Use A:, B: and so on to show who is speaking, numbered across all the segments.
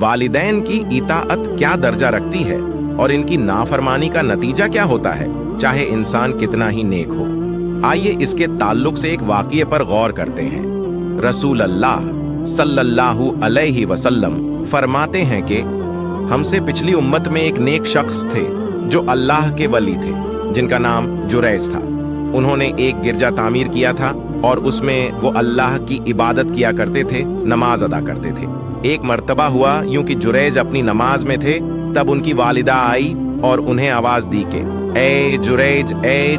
A: वालिदैन की इताअत क्या दर्जा रखती है और इनकी नाफरमानी का नतीजा क्या होता है, चाहे इंसान कितना ही नेक हो। आइए इसके ताल्लुक से एक वाक़ये पर गौर करते हैं। रसूल अल्लाह सल्लल्लाहु अलैहि वसल्लम फरमाते हैं कि हमसे पिछली उम्मत में एक नेक शख्स थे जो अल्लाह के वली थे, जिनका नाम जुरैज था। उन्होंने एक गिरजा तामीर किया था और उसमें वो अल्लाह की इबादत किया करते थे, नमाज अदा करते थे। एक मर्तबा हुआ यूं कि जुरैज अपनी नमाज में थे, तब उनकी वालिदा आई और उन्हें आवाज दी कि ए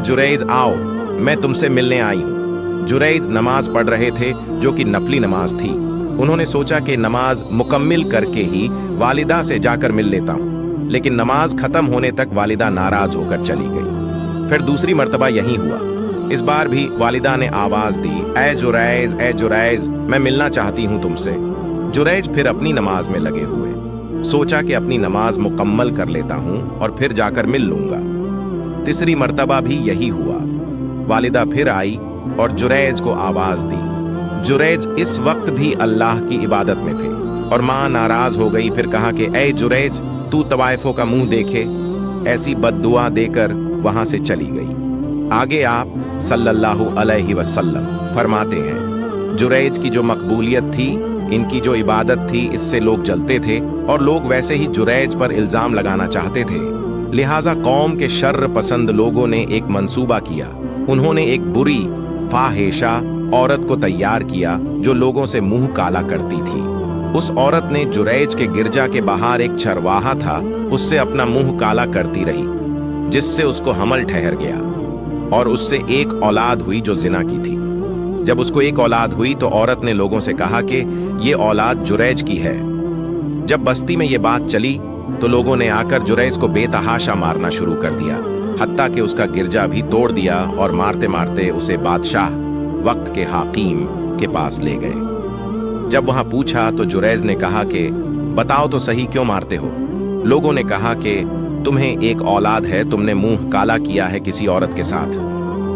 A: जुरैज आओ, मैं तुमसे मिलने आई हूँ। जुरैज नमाज पढ़ रहे थे जो कि नफली नमाज थी। उन्होंने सोचा कि नमाज मुकम्मिल करके ही वालिदा से जाकर मिल लेता हूँ, लेकिन नमाज खत्म होने तक वालिदा नाराज होकर चली गई। फिर दूसरी मर्तबा यही हुआ। इस बार भी वालिदा ने आवाज दी, ए जुरैज, मैं मिलना चाहती हूँ तुमसे। जुरैज फिर अपनी नमाज में लगे हुए। सोचा कि अपनी नमाज मुकम्मल कर लेता हूँ और फिर जाकर मिल लूंगा। तीसरी मर्तबा भी यही हुआ। वालिदा फिर आई और जुरैज को आवाज दी। जुरैज इस वक्त भी अल्लाह की इबादत में थे और माँ नाराज हो गई। फिर कहा कि ए जुरैज, तू तवाइफों का मुंह देखे। ऐसी बद्दुआ देकर वहां से चली गई। आगे आप सल्लल्लाहु अलैहि वसल्लम फरमाते हैं, जुरैज की जो मकबूलियत थी, इनकी जो इबादत थी, इससे लोग जलते थे और लोग वैसे ही जुरैज पर इल्जाम लगाना चाहते थे। लिहाजा कौम के शर्र पसंद लोगों ने एक मंसूबा किया। उन्होंने एक बुरी फाहिशा औरत को तैयार किया जो लोगों से मुंह काला करती थी। उस औरत ने जुरैज के गिरजा के बाहर एक चरवाहा था, उससे अपना मुंह काला करती रही, जिससे उसको हमल ठहर गया और उससे एक औलाद हुई जो जिना की थी। जब उसको एक औलाद हुई तो औरत ने लोगों से कहा कि ये औलाद जुरैज की है। जब बस्ती में ये बात चली तो लोगों ने आकर जुरैज को बेतहाशा मारना शुरू कर दिया, हत्ता कि उसका गिरजा भी तोड़ दिया और मारते मारते उसे बादशाह वक्त के हाकीम के पास ले गए। जब वहां पूछा तो जुरैज ने कहा कि बताओ तो सही, क्यों मारते हो? लोगों ने कहा कि तुम्हें एक औलाद है, तुमने मुंह काला किया है किसी औरत के साथ।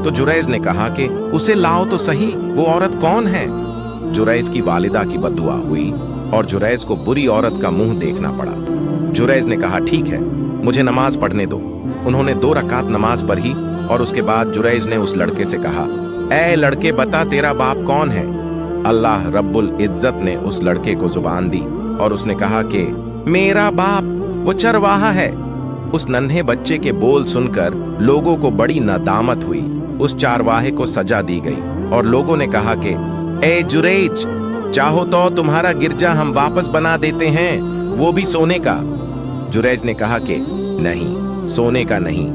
A: तो जुरैज ने कहा कि उसे लाओ तो सही, वो औरत कौन है? जुरैज की वालिदा की बद्दुआ हुई और जुरैज को बुरी औरत का मुंह देखना पड़ा। जुरैज ने कहा ठीक है, मुझे नमाज पढ़ने दो। उन्होंने 2 रकात नमाज पढ़ी और उसके बाद जुरैज ने उस लड़के से कहा, ए लड़के, बता तेरा बाप कौन है? अल्लाह रब्बुल इज्जत ने उस लड़के को जुबान दी और उसने कहा कि मेरा बाप वो चरवाहा है। उस नन्हे बच्चे के बोल सुनकर लोगों को बड़ी नदामत हुई। उस चरवाहे को सजा दी गई और लोगों ने कहा कि ए जुरैज, चाहो तो तुम्हारा गिरजा हम वापस बना देते हैं, वो भी सोने का। जुरैज ने कहा कि नहीं, सोने का नहीं,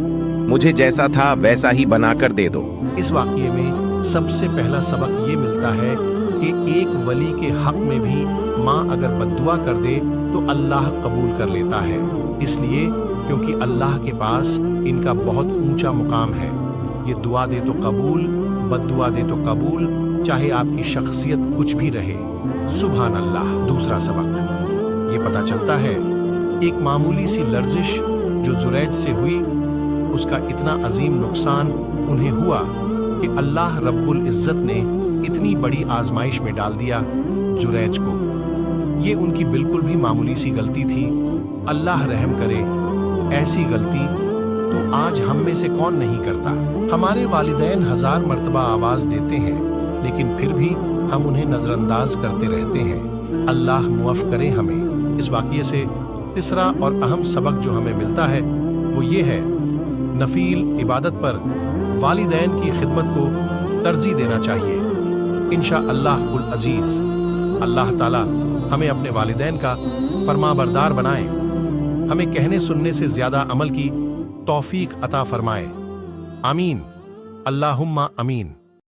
A: मुझे जैसा था वैसा ही बनाकर दे दो।
B: इस वाक़ये में सबसे पहला सबक ये मिलता है कि एक वली के हक में भी माँ अगर बद्दुआ कर दे तो अल्लाह कबूल कर लेता है, इसलिए क्योंकि अल्लाह के पास इनका बहुत ऊंचा मुकाम है। ये दुआ दे तो कबूल, बद्दुआ दे तो कबूल, चाहे आपकी शख्सियत कुछ भी रहे। सुभान अल्लाह। दूसरा सबक ये पता चलता है, एक मामूली सी लर्जिश जो जुरैज से हुई, उसका इतना अजीम नुकसान उन्हें हुआ कि अल्लाह रब्बुल इज्जत ने इतनी बड़ी आजमाइश में डाल दिया जुरैज को। ये उनकी बिल्कुल भी मामूली सी गलती थी। अल्लाह रहम करे, ऐसी गलती तो आज हम में से कौन नहीं करता। हमारे वालिदैन 1000 मर्तबा आवाज देते हैं, लेकिन फिर भी हम उन्हें नजरअंदाज करते रहते हैं। अल्लाह मुआफ करे हमें। इस वाक़ये से तीसरा और अहम सबक जो हमें मिलता है वो ये है, नफील इबादत पर वालिदैन की खिदमत को तरजीह देना चाहिए। इंशाअल्लाहुल अजीज अल्लाह ताला हमें अपने वालिदैन का फरमाबरदार बनाए, हमें कहने सुनने से ज्यादा अमल की तौफीक अता फरमाए। आमीन, अल्लाहुम्मा अमीन।